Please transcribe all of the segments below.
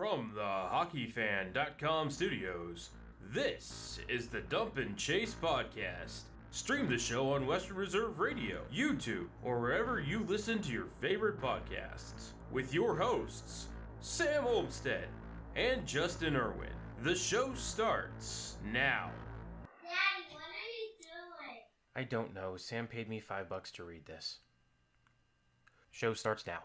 From the hockeyfan.com studios, this is the Dump and Chase podcast. Stream the show on Western Reserve Radio, YouTube, or wherever you listen to your favorite podcasts. With your hosts, Sam Olmstead and Justin Irwin. The show starts now. Daddy, what are you doing? I don't know. Sam paid me $5 to read this. Show starts now.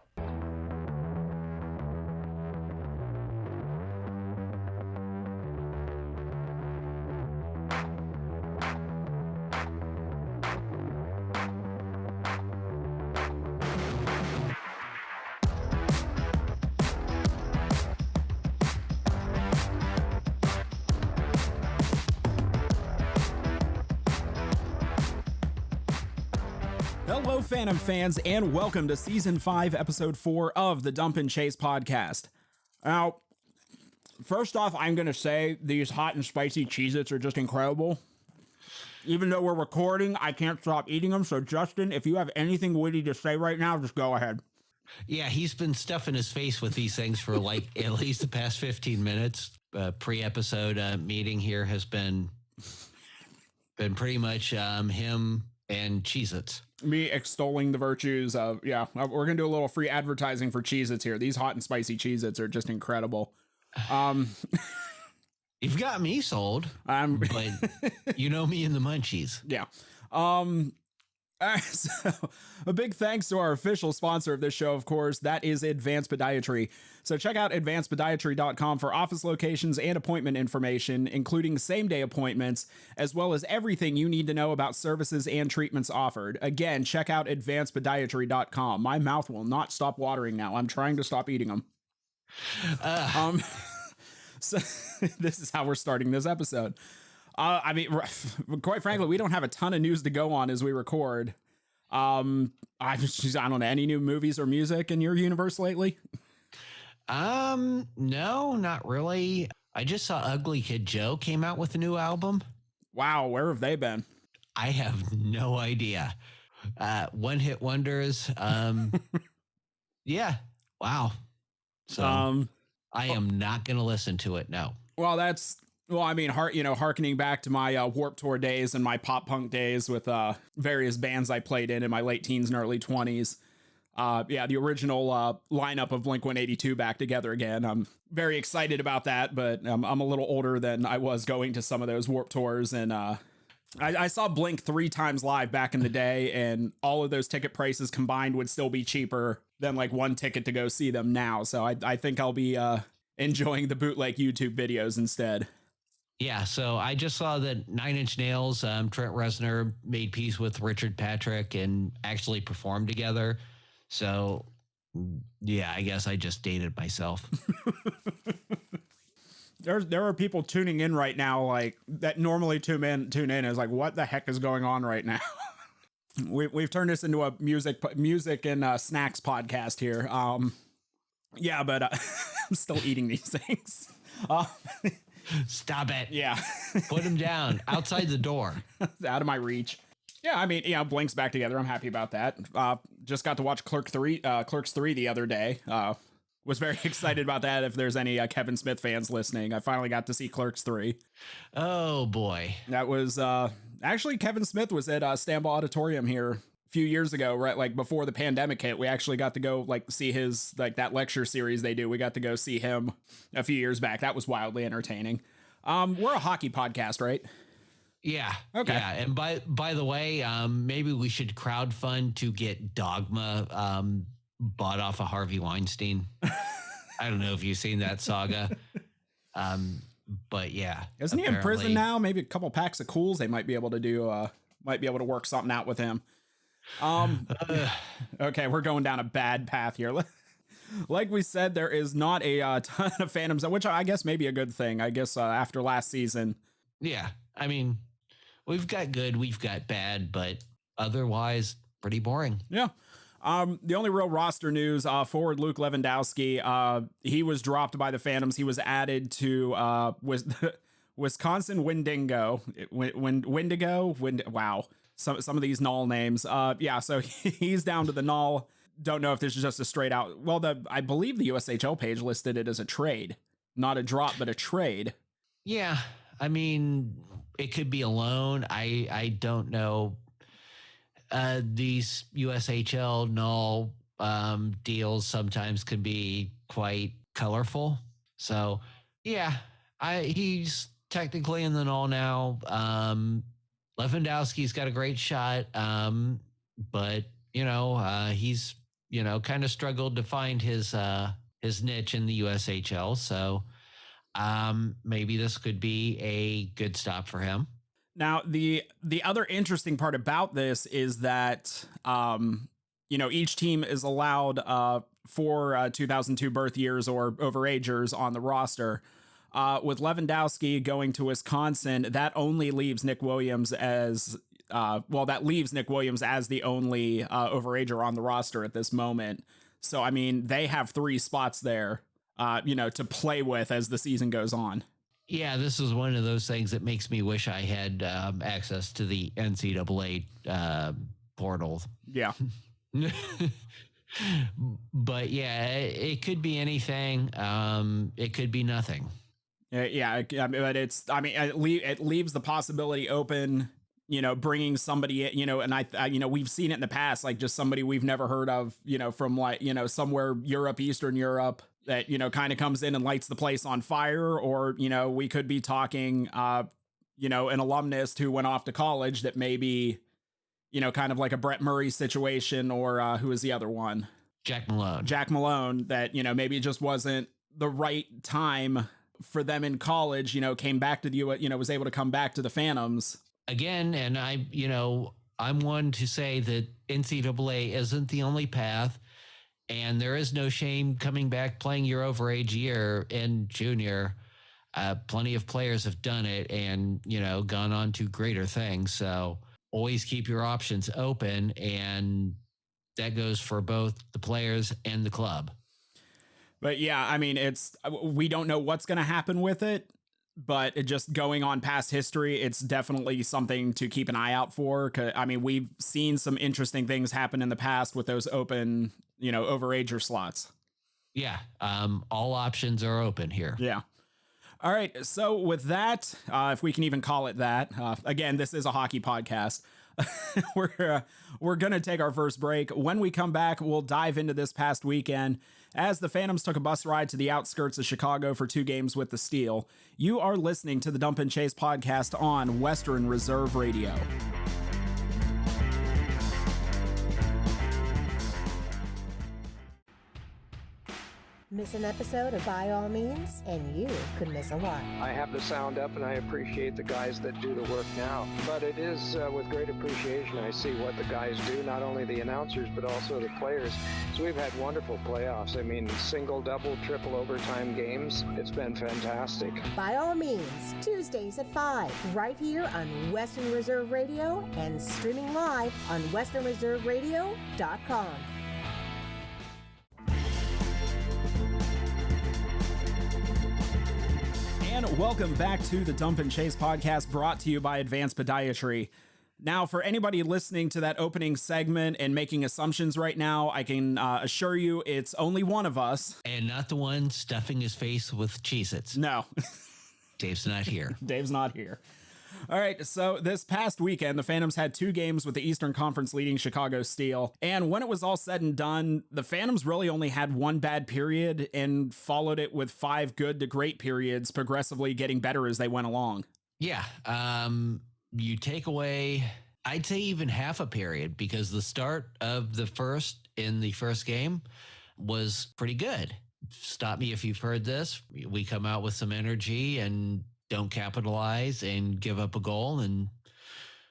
Hello, Phantom fans, and welcome to Season 5, Episode 4 of the Dump and Chase podcast. Now, first off, I'm going to say these hot and spicy Cheez-Its are just incredible. Even though we're recording, I can't stop eating them, so Justin, if you have anything witty to say right now, just go ahead. Yeah, he's been stuffing his face with these things for like at least the past 15 minutes. Pre-episode meeting here has been pretty much him and Cheez-Its. Me extolling the virtues of, we're going to do a little free advertising for Cheez-Its here. These hot and spicy Cheez-Its are just incredible. You've got me sold, but you know me and the munchies. Yeah. So a big thanks to our official sponsor of this show, of course, that is Advanced Podiatry. So check out advancedpodiatry.com for office locations and appointment information, including same-day appointments, as well as everything you need to know about services and treatments offered. Again, check out advancedpodiatry.com. My mouth will not stop watering now. I'm trying to stop eating them. So this is how we're starting this episode. I mean, quite frankly, we don't have a ton of news to go on as we record. I don't know, any new movies or music in your universe lately? No, not really. I just saw Ugly Kid Joe came out with a new album. Wow, where have they been? I have no idea. One hit wonders. Yeah. Wow. So I am not going to listen to it. No. Well, I mean, harkening back to my Warped Tour days and my pop punk days with various bands I played in my late teens and early 20s. The original lineup of Blink-182 back together again. I'm very excited about that, but I'm a little older than I was going to some of those Warped Tours. And I saw Blink 3 times live back in the day, and all of those ticket prices combined would still be cheaper than like one ticket to go see them now. So I think I'll be enjoying the bootleg YouTube videos instead. Yeah, so I just saw that Nine Inch Nails, Trent Reznor made peace with Richard Patrick and actually performed together. So, yeah, I guess I just dated myself. There are people tuning in right now, like that normally tune in is like, what the heck is going on right now? We've turned this into a music and snacks podcast here. But I'm still eating these things. Stop it. Yeah. Put him down outside the door. Out of my reach. Yeah, I mean, Blink's back together. I'm happy about that. Just got to watch Clerks 3 the other day. Was very excited about that. If there's any Kevin Smith fans listening, I finally got to see Clerks 3. Oh, boy. That was actually Kevin Smith was at Stambaugh Auditorium here a few years ago, right? Like before the pandemic hit, we actually got to go like see his like that lecture series they do. We got to go see him a few years back. That was wildly entertaining. We're a hockey podcast, right? Yeah. Okay. Yeah. And by the way, maybe we should crowdfund to get Dogma bought off of Harvey Weinstein. I don't know if you've seen that saga. But yeah. Isn't he in prison now? Maybe a couple packs of Cools. They might be able to work something out with him. Okay, we're going down a bad path here. Like we said, there is not a ton of Phantoms, which I guess may be a good thing. I guess after last season. Yeah, I mean, we've got good, we've got bad, but otherwise pretty boring. Yeah. The only real roster news, forward Luke Lewandowski, he was dropped by the Phantoms. He was added to Wisconsin Wendigo. Wow. Some of these null names. So he's down to the null. don't know if this is just a straight out. Well, I believe the USHL page listed it as a trade, not a drop, but a trade. Yeah, I mean, it could be a loan. I don't know. These USHL null deals sometimes can be quite colorful. So, yeah, he's technically in the null now. Lewandowski's got a great shot, but he's kind of struggled to find his niche in the USHL. So maybe this could be a good stop for him. Now, the other interesting part about this is that each team is allowed 4 2002 birth years or overagers on the roster. With Lewandowski going to Wisconsin, that only leaves Nick Williams as the only overager on the roster at this moment. So, I mean, they have 3 spots there, to play with as the season goes on. Yeah, this is one of those things that makes me wish I had access to the NCAA portal. Yeah. But yeah, it could be anything. It could be nothing. Yeah, but it leaves the possibility open, bringing somebody, and we've seen it in the past, like just somebody we've never heard of, from somewhere Eastern Europe that, kind of comes in and lights the place on fire. Or, we could be talking, an alumnus who went off to college that maybe, kind of like a Brett Murray situation, or who is the other one? Jack Malone, that, maybe it just wasn't the right time for them in college, came back to the was able to come back to the Phantoms again. And I'm one to say that NCAA isn't the only path, and there is no shame coming back playing your overage year in junior. Plenty of players have done it and, gone on to greater things. So always keep your options open, and that goes for both the players and the club. But yeah, I mean, we don't know what's going to happen with it, but it just going on past history, it's definitely something to keep an eye out for. 'Cause, I mean, we've seen some interesting things happen in the past with those open, overager slots. Yeah. All options are open here. Yeah. All right. So with that, if we can even call it that, again, this is a hockey podcast. We're going to take our first break. When we come back, we'll dive into this past weekend as the Phantoms took a bus ride to the outskirts of Chicago for 2 games with the Steel. You are listening to the Dump and Chase podcast on Western Reserve Radio. Miss an episode of By All Means, and you could miss a lot. I have the sound up, and I appreciate the guys that do the work now. But it is with great appreciation I see what the guys do, not only the announcers, but also the players. So we've had wonderful playoffs. I mean, single, double, triple overtime games. It's been fantastic. By All Means, Tuesdays at 5, right here on Western Reserve Radio and streaming live on westernreserveradio.com. And welcome back to the Dump and Chase podcast, brought to you by Advanced Podiatry. Now, for anybody listening to that opening segment and making assumptions right now, I can assure you it's only one of us. And not the one stuffing his face with Cheez-Its. No. Dave's not here. Dave's not here. All right, so this past weekend, the Phantoms had 2 games with the Eastern Conference leading Chicago Steel. And when it was all said and done, the Phantoms really only had 1 bad period and followed it with 5 good to great periods, progressively getting better as they went along. Yeah. You take away, I'd say even half a period, because the start of the first game was pretty good. Stop me if you've heard this. We come out with some energy and don't capitalize and give up a goal and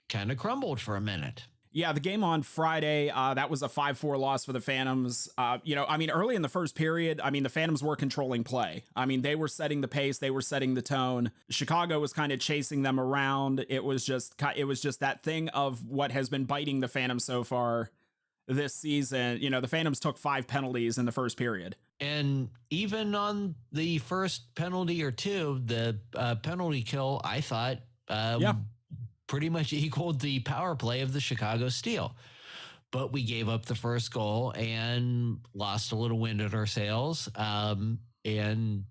kind of crumbled for a minute. Yeah, the game on Friday, that was a 5-4 loss for the Phantoms. Early in the first period, the Phantoms were controlling play. They were setting the pace, they were setting the tone. Chicago was kind of chasing them around. It was just that thing of what has been biting the Phantoms so far this season. The Phantoms took 5 penalties in the first period. And even on the first penalty or 2, the penalty kill, I thought, pretty much equaled the power play of the Chicago Steel. but we gave up the first goal and lost a little wind in our sails, and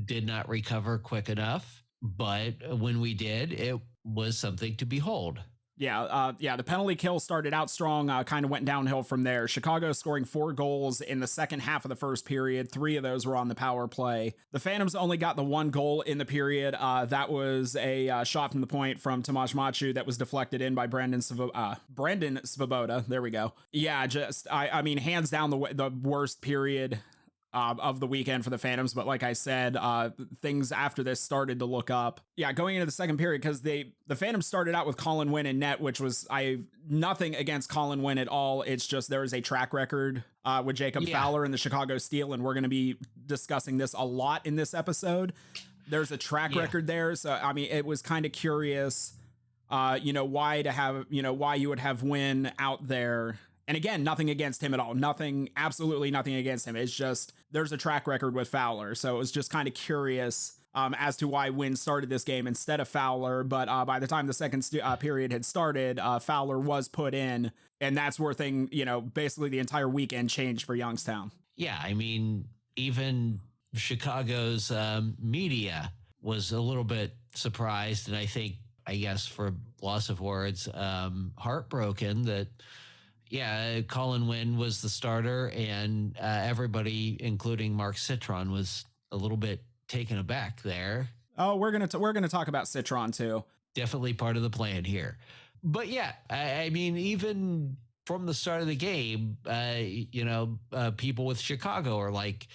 did not recover quick enough. But when we did, it was something to behold. Yeah, the penalty kill started out strong, kind of went downhill from there. Chicago scoring 4 goals in the second half of the first period. 3 of those were on the power play. The Phantoms only got the 1 goal in the period. That was a shot from the point from Tomasz Maciu that was deflected in by Brandon Svoboda. There we go. Yeah, just, I mean, hands down the worst period of the weekend for the Phantoms. But like I said, things after this started to look up. Yeah, going into the second period, because the Phantoms started out with Colin Wynn in net, which was nothing against Colin Wynn at all. It's just there is a track record with Jacob Fowler and the Chicago Steel, and we're going to be discussing this a lot in this episode. There's a track record there. So, I mean, it was kind of curious, why you would have Wynn out there. And again, nothing against him at all. Absolutely nothing against him. It's just there's a track record with Fowler. So it was just kind of curious as to why Wynn started this game instead of Fowler. But by the time the second period had started, Fowler was put in. And that's where basically the entire weekend changed for Youngstown. Yeah, I mean, even Chicago's media was a little bit surprised. And I guess for loss of words, heartbroken that Colin Wynn was the starter, and everybody, including Mark Citron, was a little bit taken aback there. Oh, we're gonna talk about Citron too. Definitely part of the plan here. But yeah, I mean, even from the start of the game, people with Chicago are like,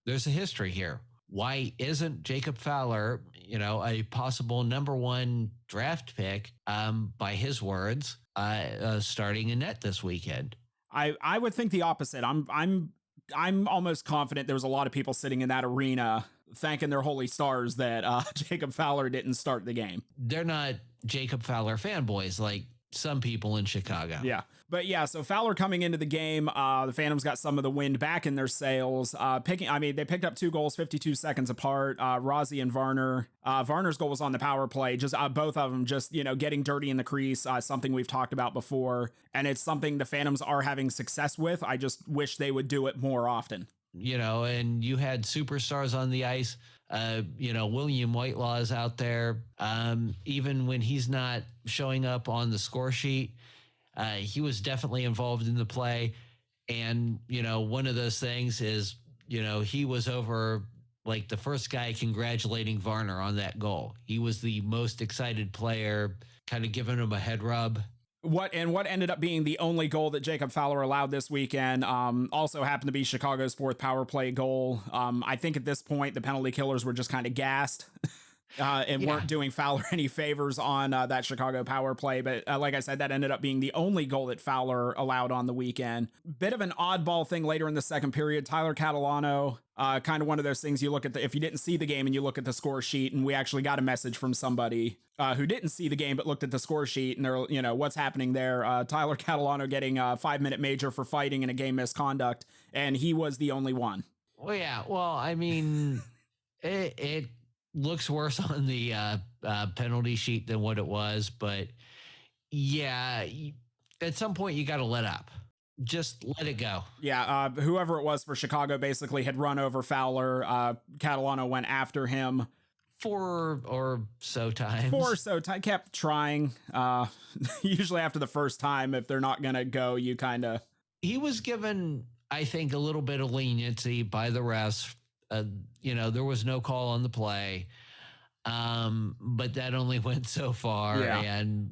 "There's a history here. Why isn't Jacob Fowler, a possible number 1 draft pick, by his words, starting in net this weekend?" I would think the opposite. I'm almost confident there was a lot of people sitting in that arena thanking their holy stars that Jacob Fowler didn't start the game. They're not Jacob Fowler fanboys like some people in Chicago. Yeah. But yeah, so Fowler coming into the game, the Phantoms got some of the wind back in their sails. They picked up 2 goals 52 seconds apart. Rossi and Varner. Varner's goal was on the power play. Just both of them just, getting dirty in the crease, something we've talked about before. And it's something the Phantoms are having success with. I just wish they would do it more often. And you had superstars on the ice. William Whitelaw is out there. Even when he's not showing up on the score sheet, he was definitely involved in the play. And, one of those things is, he was over like the first guy congratulating Varner on that goal. He was the most excited player, kind of giving him a head rub. What ended up being the only goal that Jacob Fowler allowed this weekend also happened to be Chicago's 4th power play goal. I think at this point, the penalty killers were just kind of gassed and weren't doing Fowler any favors on that Chicago power play. But like I said, that ended up being the only goal that Fowler allowed on the weekend. Bit of an oddball thing later in the second period. Tyler Catalano, kind of one of those things you look at if you didn't see the game and you look at the score sheet, and we actually got a message from somebody who didn't see the game but looked at the score sheet, and they're, what's happening there. Tyler Catalano getting a 5-minute major for fighting in a game misconduct, and he was the only one. Well, yeah. Well, I mean, it looks worse on the penalty sheet than what it was, but yeah, at some point you got to let up. Just let it go. Yeah, whoever it was for Chicago basically had run over Fowler. Catalano went after him 4 or so times. Kept trying. Usually after the first time, if they're not gonna go, you kind of. He was given, I think, a little bit of leniency by the refs. There was no call on the play, but that only went so far, and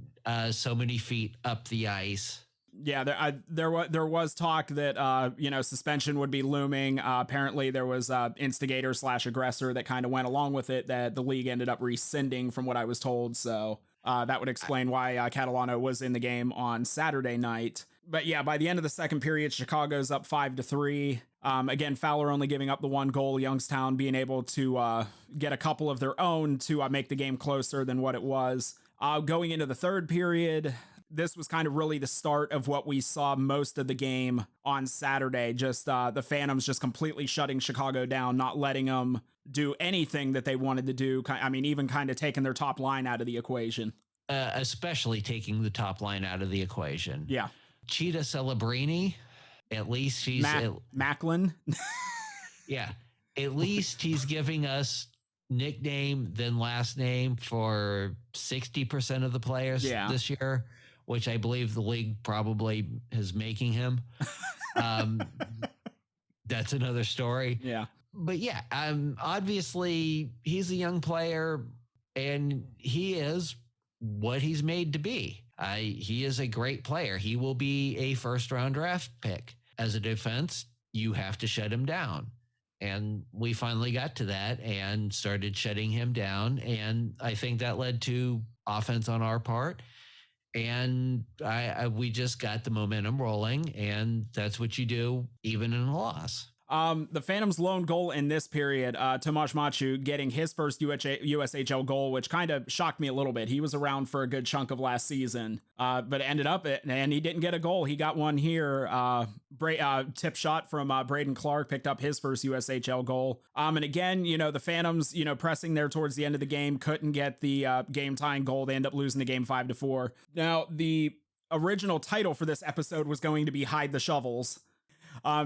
so many feet up the ice. Yeah, there was talk that suspension would be looming. Apparently, there was instigator/aggressor that kind of went along with it that the league ended up rescinding, from what I was told. So that would explain why Catalano was in the game on Saturday night. But yeah, by the end of the second period, Chicago's up 5-3. Again, Fowler only giving up the 1 goal. Youngstown being able to get a couple of their own to make the game closer than what it was. Going into the third period, this was kind of really the start of what we saw most of the game on Saturday. Just the Phantoms just completely shutting Chicago down, not letting them do anything that they wanted to do. I mean, even kind of taking their top line out of the equation. Especially taking the top line out of the equation. Yeah. Cheetah Celebrini. At least she's Macklin. Yeah. At least he's giving us nickname then last name for 60% of the players this year, which I believe the league probably is making him. That's another story. Yeah. But yeah, obviously he's a young player and he is what he's made to be. He is a great player. He will be a first-round draft pick. As a defense, you have to shut him down. And we finally got to that and started shutting him down. And I think that led to offense on our part. And we just got the momentum rolling. And that's what you do even in a loss. The Phantom's lone goal in this period, Tomasz Maciu getting his first USHL goal, which kind of shocked me a little bit. He was around for a good chunk of last season, but ended up and he didn't get a goal. He got one here. Tip shot from Braden Clark picked up his first USHL goal. And again, the Phantoms, pressing there towards the end of the game, couldn't get the game tying goal. They end up losing the game 5-4. Now, the original title for this episode was going to be Hide the Shovels.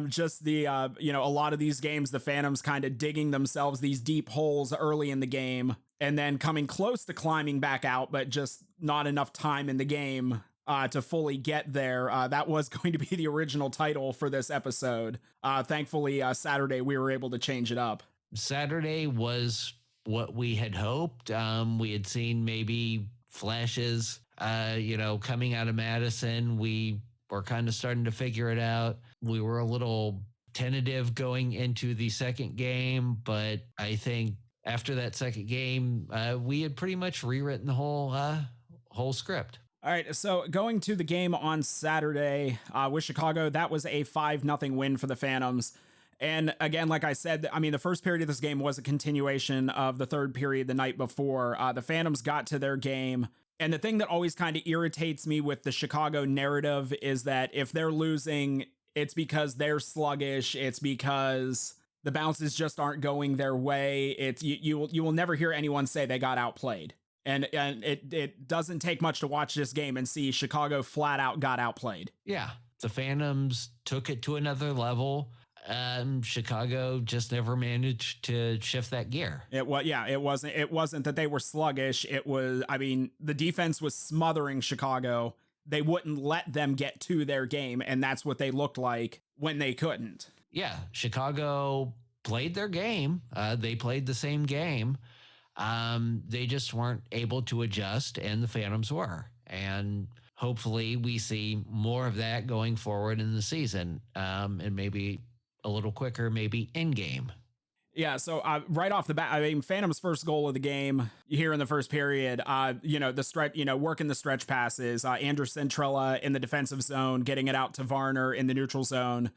Just the, a lot of these games, the Phantoms kind of digging themselves these deep holes early in the game and then coming close to climbing back out, but just not enough time in the game to fully get there. That was going to be the original title for this episode. Thankfully, Saturday, we were able to change it up. Saturday was what we had hoped. We had seen maybe flashes, coming out of Madison. We were kind of starting to figure it out. We were a little tentative going into the second game, but I think after that second game, we had pretty much rewritten the whole script. All right, so going to the game on Saturday with Chicago, that was a 5-0 win for the Phantoms. And again, like I said, the first period of this game was a continuation of the third period the night before. The Phantoms got to their game. And the thing that always kind of irritates me with the Chicago narrative is that if they're losing, it's because they're sluggish. It's because the bounces just aren't going their way. It's you will never hear anyone say they got outplayed. And it doesn't take much to watch this game and see Chicago flat out got outplayed. Yeah, the Phantoms took it to another level. Chicago just never managed to shift that gear. It wasn't that they were sluggish. It was, the defense was smothering Chicago. They wouldn't let them get to their game, and that's what they looked like when they couldn't. Yeah, Chicago played their game. They played the same game. They just weren't able to adjust, and the Phantoms were. And hopefully we see more of that going forward in the season, and maybe a little quicker, maybe in game. Yeah, so right off the bat, Phantom's first goal of the game here in the first period, the stretch, working the stretch passes, Andrew Centrella in the defensive zone, getting it out to Varner in the neutral zone,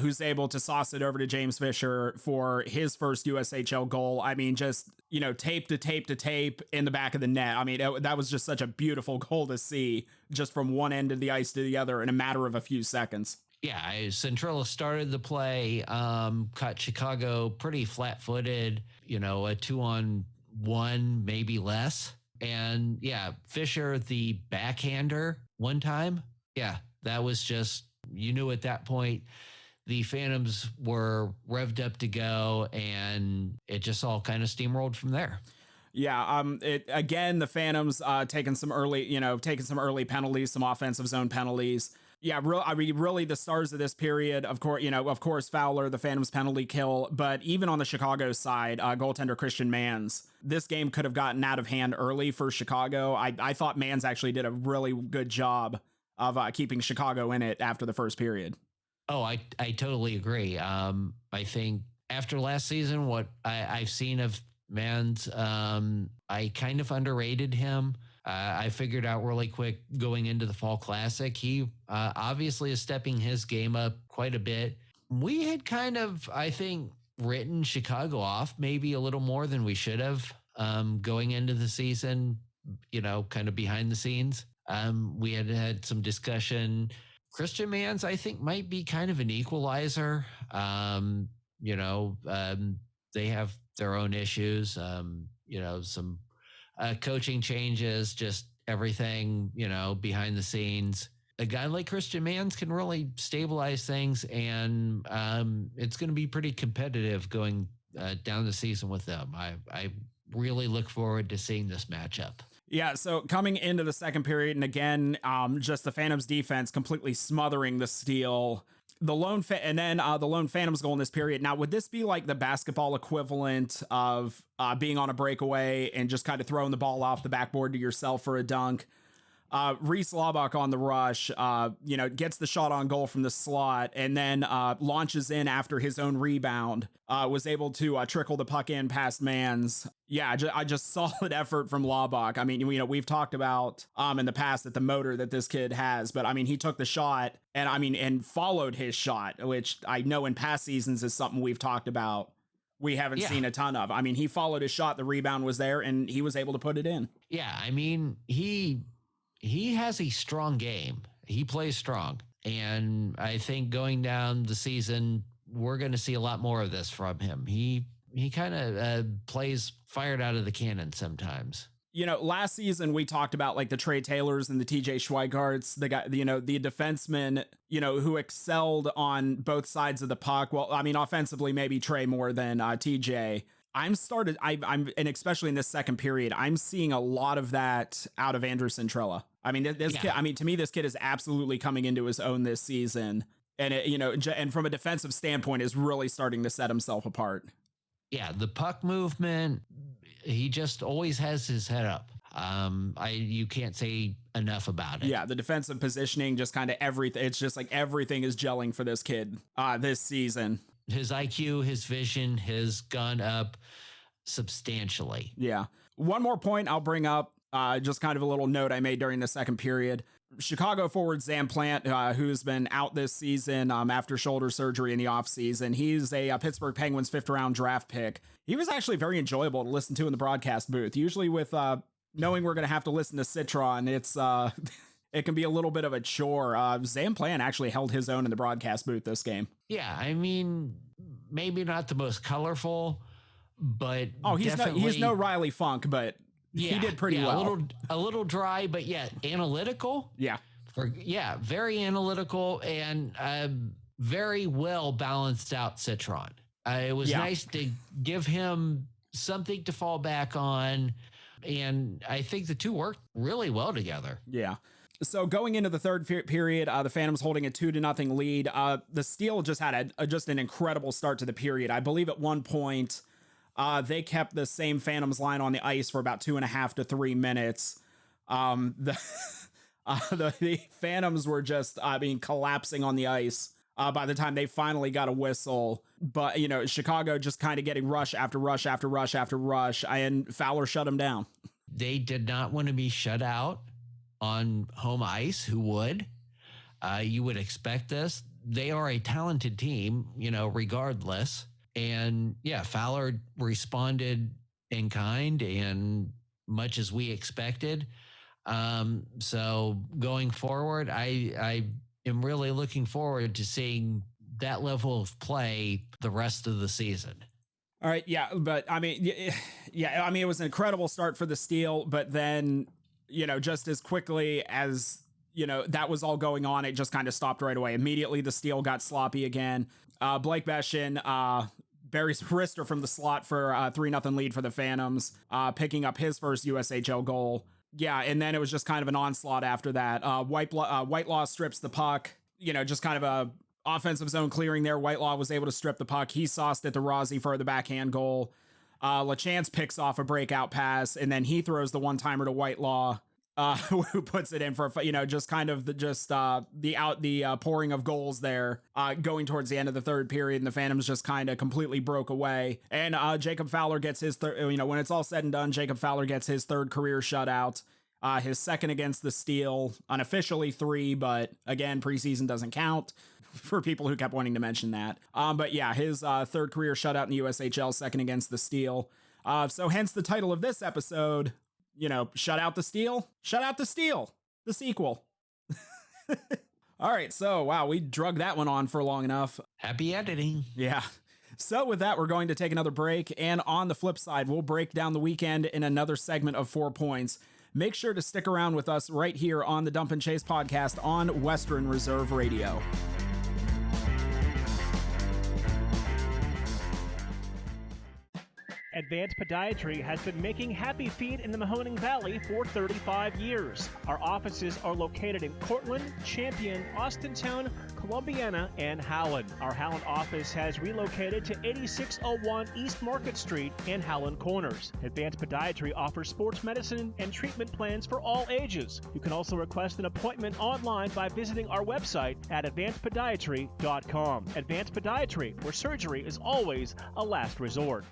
who's able to sauce it over to James Fisher for his first USHL goal. Just, tape to tape to tape in the back of the net. That was just such a beautiful goal to see just from one end of the ice to the other in a matter of a few seconds. Yeah, Centrella started the play, caught Chicago pretty flat-footed, a 2-on-1, maybe less. And yeah, Fisher, the backhander one time. Yeah, that was just, you knew at that point the Phantoms were revved up to go, and it just all kind of steamrolled from there. Yeah, the Phantoms taking some early penalties, some offensive zone penalties. Yeah, really the stars of this period, of course, Fowler, the Phantoms penalty kill, but even on the Chicago side, goaltender Christian Mans, this game could have gotten out of hand early for Chicago. I thought Mans actually did a really good job of keeping Chicago in it after the first period. Oh, I totally agree. I think after last season, what I've seen of Mans, I kind of underrated him. I figured out really quick going into the Fall Classic. He obviously is stepping his game up quite a bit. We had kind of, I think, written Chicago off maybe a little more than we should have going into the season, kind of behind the scenes. We had some discussion. Christian Mans, I think, might be kind of an equalizer. They have their own issues, some coaching changes, just everything, behind the scenes. a guy like Christian Mans can really stabilize things, and it's going to be pretty competitive going down the season with them. I really look forward to seeing this matchup. Yeah, so coming into the second period, and again, just the Phantoms defense completely smothering the Steel. The lone Phantoms goal in this period. Now, would this be like the basketball equivalent of being on a breakaway and just kind of throwing the ball off the backboard to yourself for a dunk? Reese Laubach on the rush, gets the shot on goal from the slot, and then launches in after his own rebound, was able to trickle the puck in past Mans. Yeah, just solid effort from Laubach. I mean, we've talked about in the past that the motor that this kid has, but I mean, he took the shot and followed his shot, which I know in past seasons is something we've talked about. We haven't seen a ton of. I mean, he followed his shot, the rebound was there, and he was able to put it in. Yeah, I mean, he has a strong game. He plays strong. And I think going down the season, we're going to see a lot more of this from him. He kind of plays fired out of the cannon sometimes. Last season we talked about like the Trey Taylors and the TJ Schweigarts, the guy, the defensemen, who excelled on both sides of the puck. Well, I mean, offensively, maybe Trey more than TJ. I'm and especially in this second period, I'm seeing a lot of that out of Andrew Centrella. I mean, this kid, I mean, to me, this kid is absolutely coming into his own this season. And, and from a defensive standpoint is really starting to set himself apart. Yeah. The puck movement, he just always has his head up. You can't say enough about it. Yeah. The defensive positioning, just kind of everything. It's just like everything is gelling for this kid this season. His IQ, his vision has gone up substantially. Yeah. One more point I'll bring up, just kind of a little note I made during the second period. Chicago forward Zam Plant, who's been out this season after shoulder surgery in the offseason. He's a Pittsburgh Penguins 5th round draft pick. He was actually very enjoyable to listen to in the broadcast booth. Usually with knowing we're going to have to listen to Citron, it's it can be a little bit of a chore. Zam Plant actually held his own in the broadcast booth this game. Yeah, I mean, maybe not the most colorful, but he's no Riley Funk, but he did pretty well. A little dry, but analytical. Yeah. Very analytical and very well balanced out Citron. It was nice to give him something to fall back on, and I think the two worked really well together. Yeah. So going into the third period, the Phantoms holding a 2-0 lead. The Steel just had just an incredible start to the period. I believe at one point they kept the same Phantoms line on the ice for about 2.5 to 3 minutes. The Phantoms were just collapsing on the ice by the time they finally got a whistle. But Chicago just kind of getting rush after rush after rush after rush, and Fowler shut them down. They did not want to be shut out on home ice. Who would? You would expect this. They are a talented team, regardless. And Fowler responded in kind and much as we expected. So going forward, I am really looking forward to seeing that level of play the rest of the season. All right. Yeah. But I mean, it was an incredible start for the Steel, but then, just as quickly as, that was all going on, it just kind of stopped right away. Immediately, the Steel got sloppy again. Blake Beshin buries wrister from the slot for a 3-0 lead for the Phantoms, picking up his first USHL goal. Yeah, and then it was just kind of an onslaught after that. Whitelaw strips the puck, just kind of a offensive zone clearing there. Whitelaw was able to strip the puck. He sauced it to Rossi for the backhand goal. LaChance picks off a breakout pass, and then he throws the one-timer to Whitelaw, who puts it in for, just kind of the pouring of goals there, going towards the end of the third period, and the Phantoms just kind of completely broke away. And Jacob Fowler gets his when it's all said and done, Jacob Fowler gets his third career shutout, his second against the Steel, unofficially 3, but again, preseason doesn't count for people who kept wanting to mention that. But yeah, his third career shutout in the USHL, second against the Steel. So hence the title of this episode, Shut Out the Steel, Shut Out the Steel, the sequel. All right. So, wow, we drug that one on for long enough. Happy editing. Yeah. So with that, we're going to take another break. And on the flip side, we'll break down the weekend in another segment of 4 points. make sure to stick around with us right here on the Dump and Chase podcast on Western Reserve Radio. Advanced Podiatry has been making happy feet in the Mahoning Valley for 35 years. Our offices are located in Cortland, Champion, Austintown, Columbiana, and Howland. Our Howland office has relocated to 8601 East Market Street in Howland Corners. Advanced Podiatry offers sports medicine and treatment plans for all ages. You can also request an appointment online by visiting our website at advancedpodiatry.com. Advanced Podiatry, where surgery is always a last resort.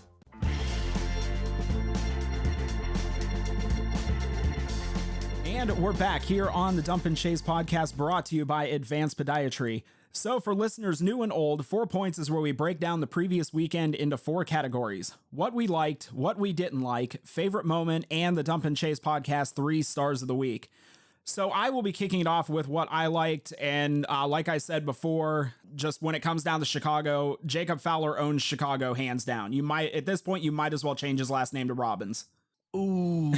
And we're back here on the Dump and Chase podcast, brought to you by Advanced Podiatry. So for listeners new and old, 4 points is where we break down the previous weekend into 4 categories: what we liked, what we didn't like, favorite moment, and the Dump and Chase podcast 3 stars of the week. So I will be kicking it off with what I liked, and like I said before, just when it comes down to Chicago, Jacob Fowler owns Chicago hands down. You might, at this point, you might as well change his last name to Robbins. Ooh,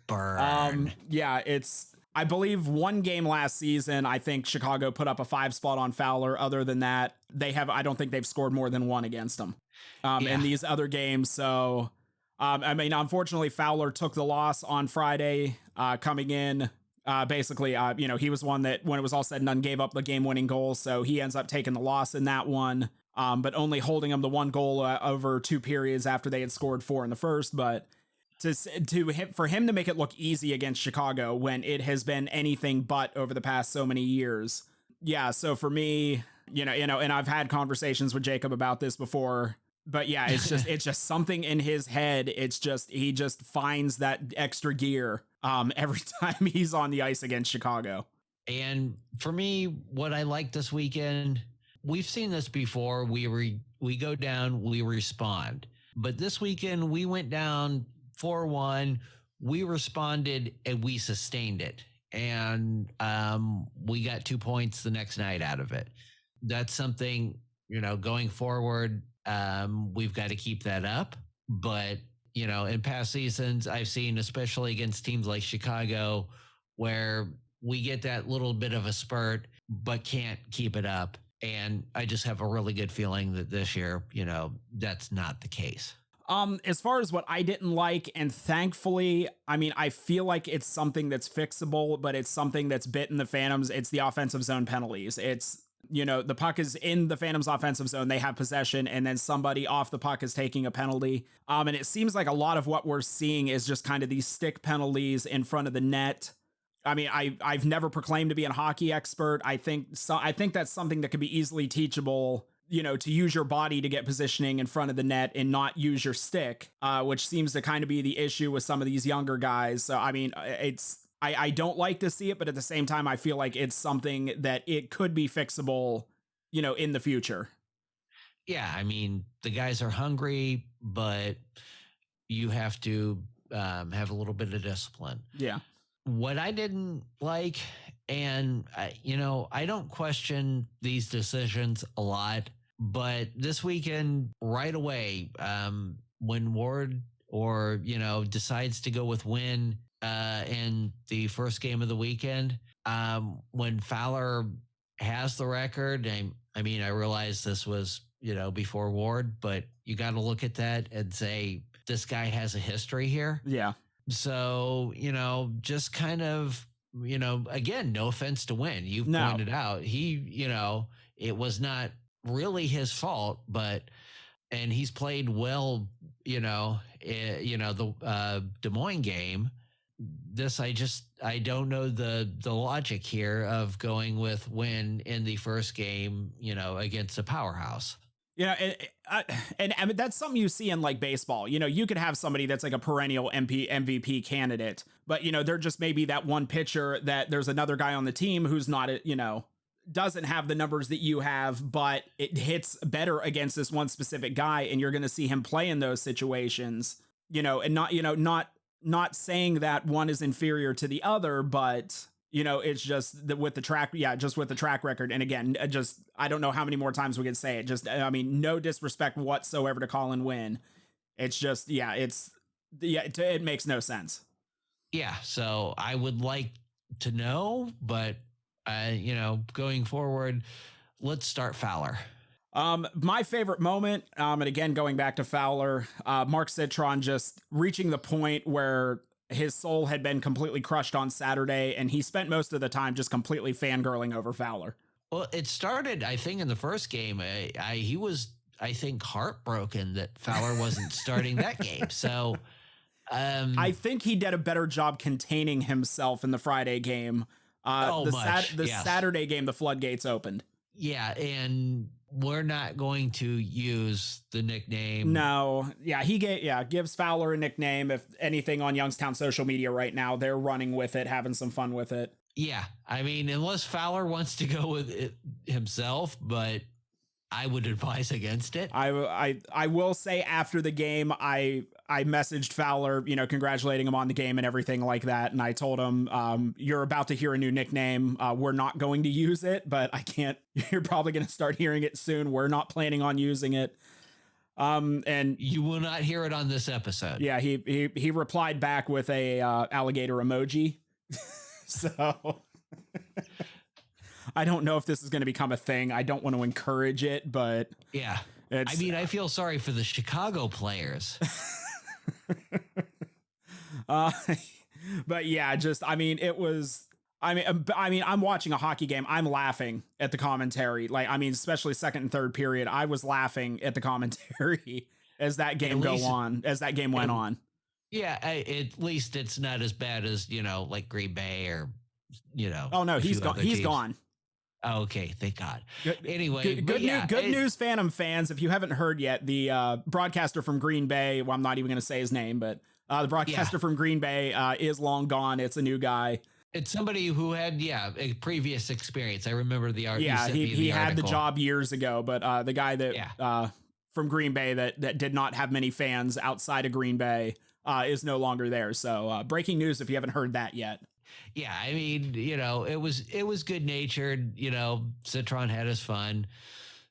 burn. Yeah, it's, I believe, one game last season, I think Chicago put up a 5 spot on Fowler. Other than that, I don't think they've scored more than 1 against him in these other games. So, I mean, unfortunately, Fowler took the loss on Friday, coming in. Basically, he was one that, when it was all said and done, gave up the game-winning goal. So he ends up taking the loss in that one. But only holding him to 1 goal over 2 periods after they had scored 4 in the first. But for him to make it look easy against Chicago when it has been anything but over the past so many years. Yeah. So for me, and I've had conversations with Jacob about this before, but yeah, it's just something in his head. He just finds that extra gear every time he's on the ice against Chicago. And for me, what I like this weekend, we've seen this before. We go down, we respond. But this weekend, we went down 4-1. We responded and we sustained it. And we got 2 points the next night out of it. That's something, going forward, we've got to keep that up. But, in past seasons, I've seen, especially against teams like Chicago, where we get that little bit of a spurt, but can't keep it up. And I just have a really good feeling that this year, that's not the case. As far as what I didn't like, and thankfully, I mean, I feel like it's something that's fixable, but it's something that's bitten the Phantoms. It's the offensive zone penalties. It's, the puck is in the Phantoms offensive zone. They have possession, and then somebody off the puck is taking a penalty. And it seems like a lot of what we're seeing is just kind of these stick penalties in front of the net. I mean, I've never proclaimed to be a hockey expert. I think that's something that could be easily teachable, to use your body to get positioning in front of the net and not use your stick, which seems to kind of be the issue with some of these younger guys. So, I mean, I don't like to see it, but at the same time, I feel like it's something that it could be fixable, in the future. Yeah, I mean, the guys are hungry, but you have to have a little bit of discipline. Yeah. What I didn't like, and I don't question these decisions a lot, but this weekend, right away, when Ward decides to go with Wynn in the first game of the weekend, when Fowler has the record, I mean, I realize this was, before Ward, but you got to look at that and say, this guy has a history here. Yeah. So, just kind of, again, no offense to Wynn. You've pointed out he, it was not really his fault, and he's played well, the Des Moines game. This, I don't know the logic here of going with Wynn in the first game, against a powerhouse. And I mean, that's something you see in like baseball. You could have somebody that's like a perennial MVP candidate, but there just may be that one pitcher that there's another guy on the team who's not, doesn't have the numbers that you have, but it hits better against this one specific guy, and you're going to see him play in those situations, and not saying that one is inferior to the other, but it's just that with the track record. And again, I don't know how many more times we could say it. I mean, no disrespect whatsoever to Colin Wynn. It's just, it makes no sense. Yeah. So I would like to know, but, going forward, let's start Fowler. My favorite moment, and again, going back to Fowler, Mark Citron just reaching the point where his soul had been completely crushed on Saturday, and he spent most of the time just completely fangirling over Fowler. Well, it started, I think, in the first game. He was, I think, heartbroken that Fowler wasn't starting that game. So I think he did a better job containing himself in the Friday game. Saturday game, the floodgates opened. Yeah, and we're not going to use the nickname. No. Yeah, gives Fowler a nickname. If anything on Youngstown social media right now, they're running with it, having some fun with it. Yeah, I mean, unless Fowler wants to go with it himself, but I would advise against it. I will say after the game, I messaged Fowler, congratulating him on the game and everything like that. And I told him, you're about to hear a new nickname. We're not going to use it, but I can't, you're probably going to start hearing it soon. We're not planning on using it. And you will not hear it on this episode. Yeah. He replied back with a, alligator emoji. So I don't know if this is going to become a thing. I don't want to encourage it, but yeah, I feel sorry for the Chicago players. But yeah, I'm watching a hockey game. I'm laughing at the commentary. Especially second and third period, I was laughing at the commentary as that game went on. Yeah, at least it's not as bad as, like Green Bay or, Oh no, he's gone. He's gone. Oh, okay, thank God. Good news, Phantom fans. If you haven't heard yet, the broadcaster from Green Bay, well, I'm not even going to say his name, but the broadcaster from Green Bay is long gone. It's a new guy. It's somebody who had, a previous experience. I remember the article. Yeah, he had the job years ago, but the guy that from Green Bay that did not have many fans outside of Green Bay is no longer there. So breaking news if you haven't heard that yet. Yeah, I mean, it was good natured. Citron had his fun.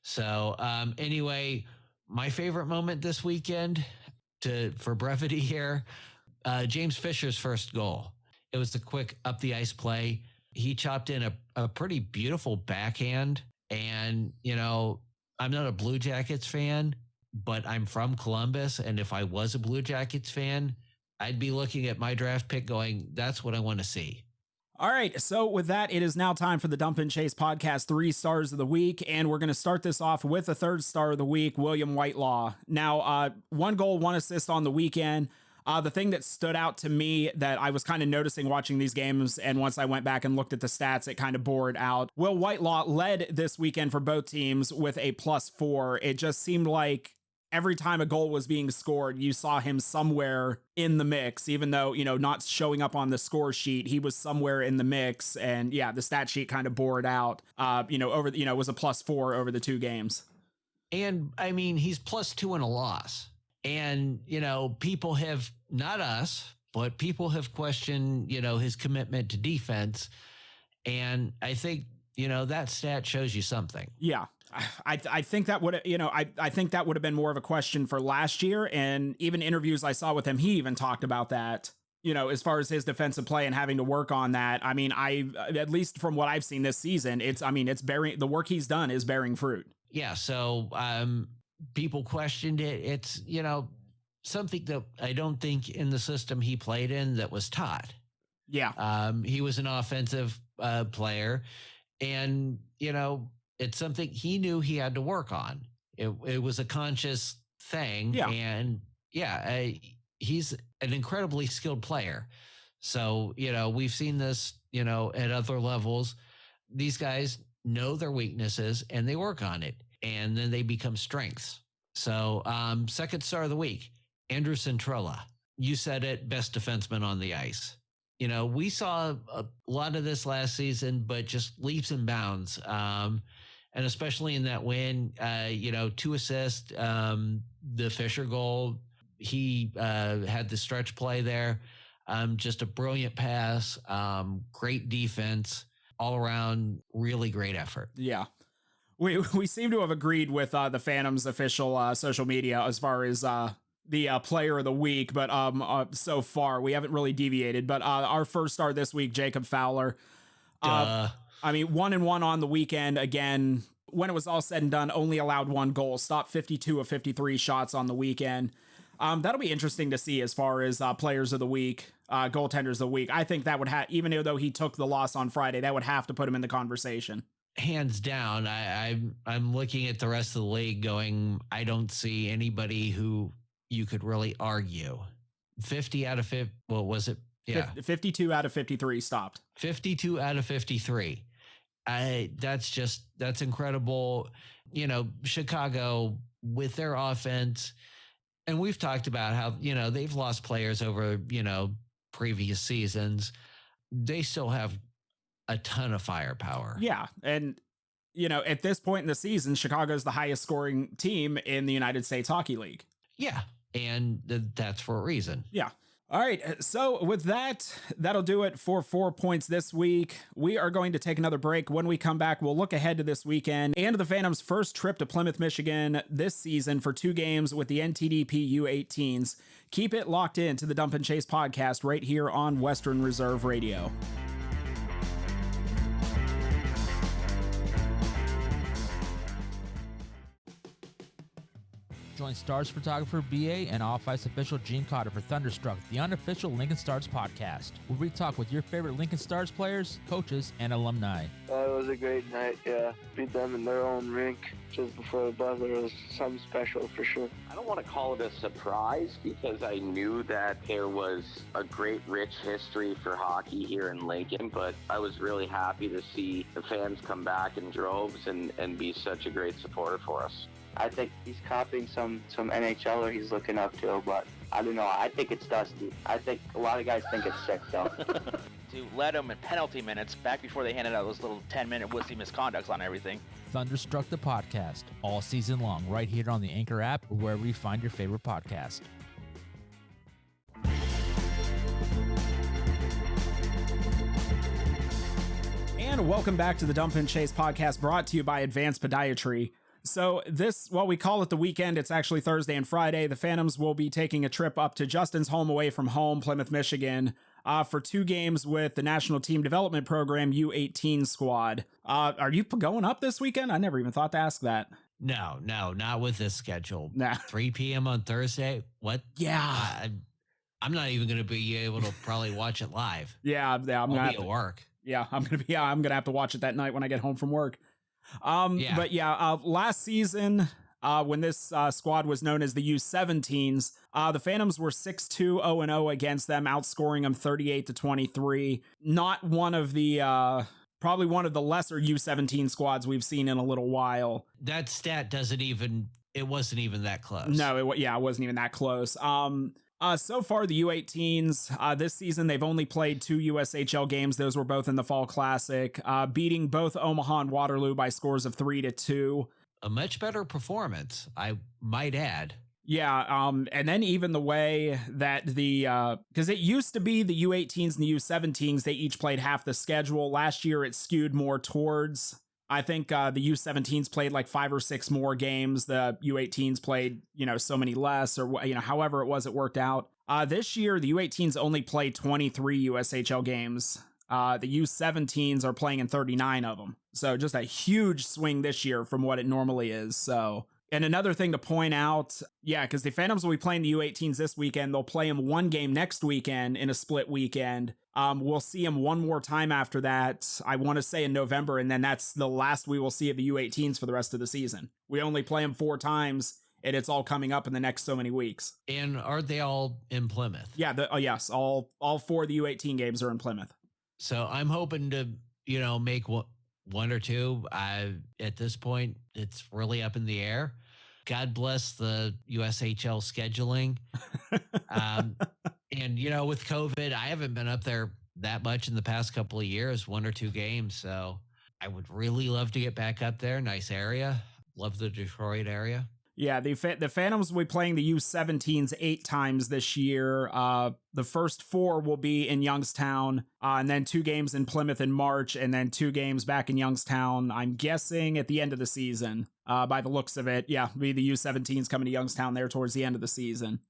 So anyway, my favorite moment this weekend, for brevity here, James Fisher's first goal. It was the quick up the ice play. He chopped in a pretty beautiful backhand. And, I'm not a Blue Jackets fan, but I'm from Columbus. And if I was a Blue Jackets fan, I'd be looking at my draft pick going, that's what I want to see. All right. So with that, it is now time for the Dump and Chase podcast 3 stars of the week. And we're going to start this off with the 3rd star of the week, William Whitelaw. Now, 1 goal, 1 assist on the weekend. The thing that stood out to me that I was kind of noticing watching these games, and once I went back and looked at the stats, it kind of bore it out. Will Whitelaw led this weekend for both teams with a +4. It just seemed like every time a goal was being scored, you saw him somewhere in the mix, even though, not showing up on the score sheet, he was somewhere in the mix. And yeah, the stat sheet kind of bore it out, was a +4 over the 2 games. And I mean, he's +2 in a loss. And, people have, not us, but people have questioned, his commitment to defense. And I think, that stat shows you something. Yeah. I think that would, I think that would have been more of a question for last year. And even interviews I saw with him, he even talked about that, as far as his defensive play and having to work on that. I mean, at least from what I've seen this season, the work he's done is bearing fruit. Yeah. So, people questioned it. It's, something that I don't think in the system he played in that was taught. Yeah. He was an offensive player, and, it's something he knew he had to work on. It was a conscious thing. Yeah. And he's an incredibly skilled player. So, we've seen this, at other levels. These guys know their weaknesses and they work on it, and then they become strengths. So 2nd star of the week, Andrew Centrella. You said it, best defenseman on the ice. We saw a lot of this last season, but just leaps and bounds. And especially in that win, 2 assists, the Fisher goal, he had the stretch play there. Just a brilliant pass, great defense, all around, really great effort. Yeah. We seem to have agreed with the Phantom's official social media as far as the player of the week, but so far we haven't really deviated. But our first star this week, Jacob Fowler. I mean, 1-1 on the weekend. Again, when it was all said and done, only allowed 1 goal. Stopped 52 of 53 shots on the weekend. That'll be interesting to see as far as players of the week, goaltenders of the week. I think that would have, even though he took the loss on Friday, that would have to put him in the conversation. Hands down. I'm looking at the rest of the league going, I don't see anybody who you could really argue. 50 out of 50. What was it? Yeah. 52 out of 53 stopped. 52 out of 53. That's incredible. You know, Chicago with their offense, and we've talked about how, you know, they've lost players over, you know, previous seasons. They still have a ton of firepower. Yeah. And, you know, at this point in the season, Chicago's the highest scoring team in the United States Hockey League. Yeah. And that's for a reason. Yeah. All right. So with that, that'll do it for 4 points this week. We are going to take another break. When we come back, we'll look ahead to this weekend and the Phantoms' first trip to Plymouth, Michigan this season for 2 games with the NTDP U18s. Keep it locked in to the Dump and Chase podcast right here on Western Reserve Radio. Join Stars photographer BA and Off-Ice official Gene Cotter for Thunderstruck, the unofficial Lincoln Stars podcast, where we talk with your favorite Lincoln Stars players, coaches, and alumni. It was a great night, yeah. Beat them in their own rink just before the buzzer. It was something special for sure. I don't want to call it a surprise because I knew that there was a great, rich history for hockey here in Lincoln, but I was really happy to see the fans come back in droves and be such a great supporter for us. I think he's copying some NHLer he's looking up to, but I don't know. I think it's Dusty. I think a lot of guys think it's sick, though. To let them in penalty minutes back before they handed out those little 10-minute wussy misconducts on everything. Thunderstruck the podcast, all season long, right here on the Anchor app or wherever you find your favorite podcast. And welcome back to the Dump and Chase podcast, brought to you by Advanced Podiatry. So we call it the weekend. It's actually Thursday and Friday. The Phantoms will be taking a trip up to Justin's home away from home, Plymouth, Michigan, for 2 games with the National Team Development Program U18 squad. Are you going up this weekend? I never even thought to ask that. No, not with this schedule. Nah. 3 p.m. on Thursday. What? Yeah. I'm not even going to be able to probably watch it live. Yeah, I'm I'll gonna be at work. Yeah, I'm gonna have to watch it that night when I get home from work. But last season, when this squad was known as the U17s, the Phantoms were 6-2, 0-0 against them, outscoring them 38-23. Not one of the probably one of the lesser U17 squads we've seen in a little while. That stat it wasn't even that close. No, it wasn't even that close. So far, the U18s, this season, they've only played 2 USHL games. Those were both in the Fall Classic, beating both Omaha and Waterloo by scores of 3-2. A much better performance, I might add. Yeah, and then even the way that because it used to be the U18s and the U17s, they each played half the schedule. Last year, it skewed more towards... I think the U17s played like 5 or 6 more games. The U18s played, so many less, or, however it worked out. This year, the U18s only played 23 USHL games. The U17s are playing in 39 of them. So just a huge swing this year from what it normally is. So, and another thing to point out, because the Phantoms will be playing the U18s this weekend. They'll play them 1 game next weekend in a split weekend. We'll see him 1 more time after that, I want to say in November, and then that's the last we will see of the U18s for the rest of the season. We only play them 4 times, and it's all coming up in the next so many weeks. And are they all in Plymouth? Yeah, yes, all 4 of the U18 games are in Plymouth. So I'm hoping to, make 1 or 2. At this point, it's really up in the air. God bless the USHL scheduling. And, with COVID, I haven't been up there that much in the past couple of years, 1 or 2 games. So I would really love to get back up there. Nice area. Love the Detroit area. Yeah, the Phantoms will be playing the U17s 8 times this year. The first 4 will be in Youngstown, and then 2 games in Plymouth in March, and then 2 games back in Youngstown, I'm guessing at the end of the season. By the looks of it, be the U17s coming to Youngstown there towards the end of the season.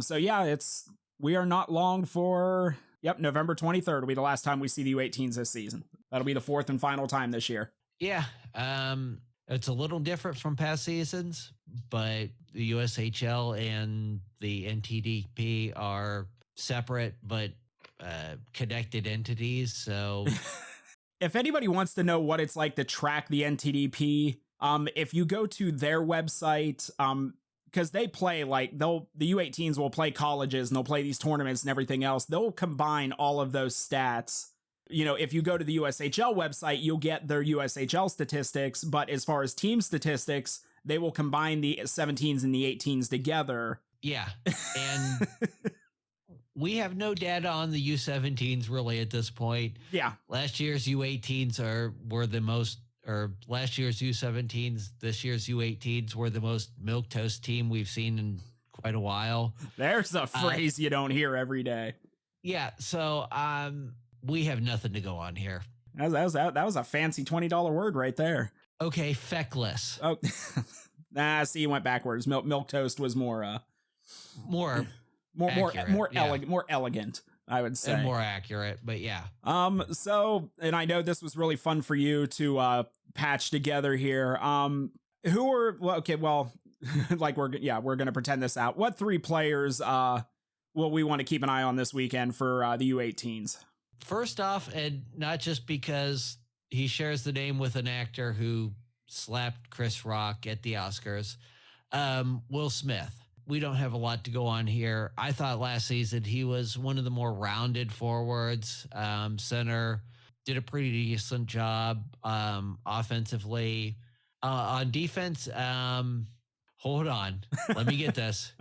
So yeah, we are not long for, November 23rd will be the last time we see the U18s this season. That'll be the fourth and final time this year. Yeah. It's a little different from past seasons, but the USHL and the NTDP are separate but connected entities. So if anybody wants to know what it's like to track the NTDP, if you go to their website, because they play the U18s will play colleges and they'll play these tournaments and everything else. They'll combine all of those stats. If you go to the USHL website, you'll get their USHL statistics. But as far as team statistics, they will combine the 17s and the 18s together. Yeah. And we have no data on the U17s really at this point. Yeah. Last year's U18s were the most, or last year's U17s, this year's U18s were the most milquetoast team we've seen in quite a while. There's a phrase you don't hear every day. Yeah. So we have nothing to go on here. That was a fancy $20 word right there. Okay, feckless. Oh, see, you went backwards. Milquetoast was more elegant, I would say. And more accurate, but yeah. So, and I know this was really fun for you to patch together here. Who are like we're gonna pretend this out. What three players will we want to keep an eye on this weekend for the U18s? First off, and not just because he shares the name with an actor who slapped Chris Rock at the Oscars, Will Smith. We don't have a lot to go on here. I thought last season he was one of the more rounded forwards. Center did a pretty decent job offensively. On defense, hold on. Let me get this.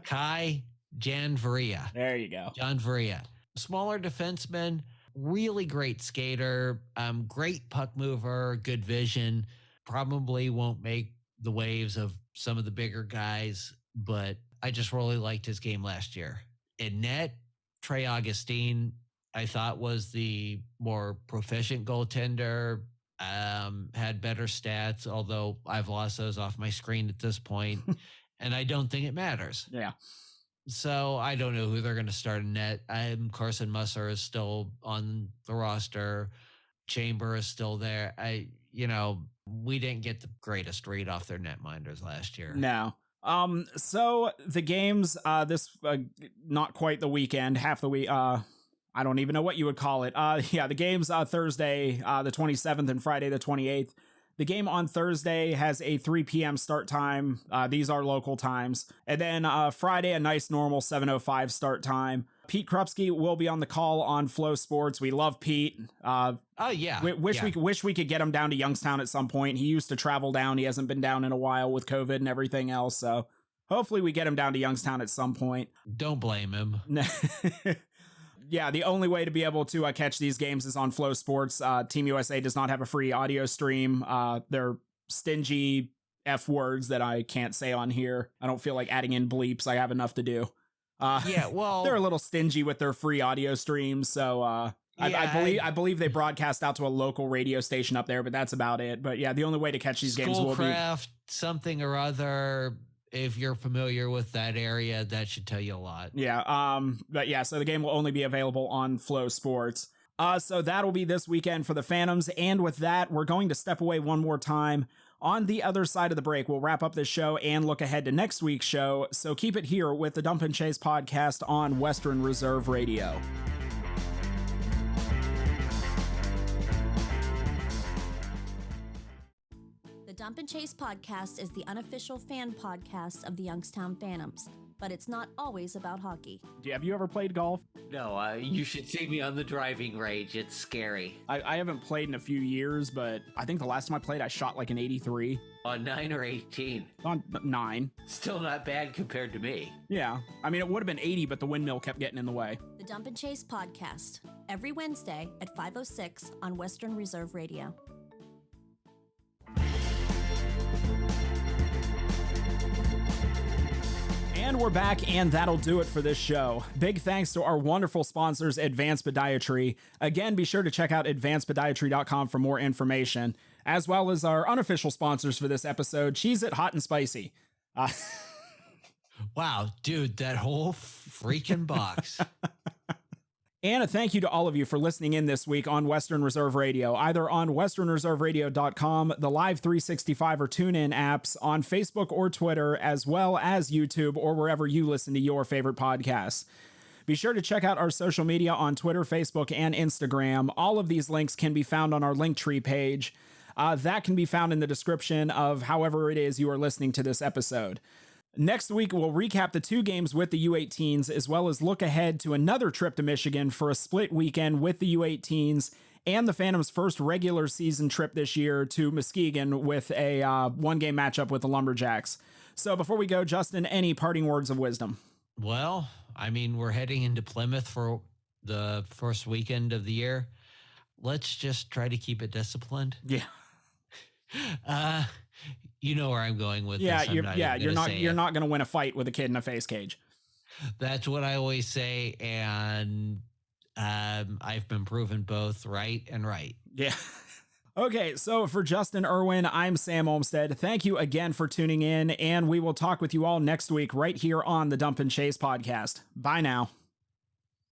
Kai Janvaria. There you go. John Varia. Smaller defenseman, really great skater, great puck mover, good vision. Probably won't make the waves of some of the bigger guys, but I just really liked his game last year. In net, Trey Augustine, I thought was the more proficient goaltender, had better stats, although I've lost those off my screen at this point, and I don't think it matters. Yeah. So I don't know who they're going to start in net. Carson Musser is still on the roster. Chamber is still there. We didn't get the greatest read off their netminders last year. No. So the games, this, not quite the weekend, half the week, I don't even know what you would call it. The games, Thursday, the 27th and Friday, the 28th. The game on Thursday has a 3 p.m. start time. These are local times. And then Friday, a nice normal 7:05 start time. Pete Krupski will be on the call on Flow Sports. We love Pete. Wish we could get him down to Youngstown at some point. He used to travel down. He hasn't been down in a while with COVID and everything else. So hopefully we get him down to Youngstown at some point. Don't blame him. Yeah, the only way to be able to catch these games is on Flow Sports. Team USA does not have a free audio stream. They're stingy F words that I can't say on here. I don't feel like adding in bleeps. I have enough to do. They're a little stingy with their free audio streams. So I believe they broadcast out to a local radio station up there, but that's about it. But yeah, the only way to catch these games will be Schoolcraft, something or other. If you're familiar with that area, that should tell you a lot. Yeah. But yeah, so the game will only be available on Flow Sports. So that'll be this weekend for the Phantoms. And with that, we're going to step away one more time. On the other side of the break, we'll wrap up this show and look ahead to next week's show. So keep it here with the Dump and Chase podcast on Western Reserve Radio. Dump and Chase podcast is the unofficial fan podcast of the Youngstown Phantoms, but it's not always about hockey. Have you ever played golf? No, you should see me on the driving range. It's scary. I haven't played in a few years, but I think the last time I played, I shot like an 83. On 9 or 18? On 9. Still not bad compared to me. Yeah. I mean, it would have been 80, but the windmill kept getting in the way. The Dump and Chase podcast, every Wednesday at 5:06 on Western Reserve Radio. And we're back, and that'll do it for this show. Big thanks to our wonderful sponsors, Advanced Podiatry. Again, be sure to check out advancedpodiatry.com for more information, as well as our unofficial sponsors for this episode, Cheez-It Hot and Spicy. Wow, dude, that whole freaking box. And a thank you to all of you for listening in this week on Western Reserve Radio, either on westernreserveradio.com, the Live 365 or TuneIn apps, on Facebook or Twitter, as well as YouTube or wherever you listen to your favorite podcasts. Be sure to check out our social media on Twitter, Facebook, and Instagram. All of these links can be found on our Linktree page. That can be found in the description of however it is you are listening to this episode. Next week, we'll recap the 2 games with the U18s, as well as look ahead to another trip to Michigan for a split weekend with the U18s and the Phantoms' first regular season trip this year to Muskegon with a 1-game matchup with the Lumberjacks. So before we go, Justin, any parting words of wisdom? Well, I mean, we're heading into Plymouth for the first weekend of the year. Let's just try to keep it disciplined. Yeah. You know where I'm going with this. You're not going to win a fight with a kid in a face cage. That's what I always say, and I've been proven both right and right. Yeah. Okay, so for Justin Irwin, I'm Sam Olmstead. Thank you again for tuning in, and we will talk with you all next week right here on the Dump and Chase podcast. Bye now.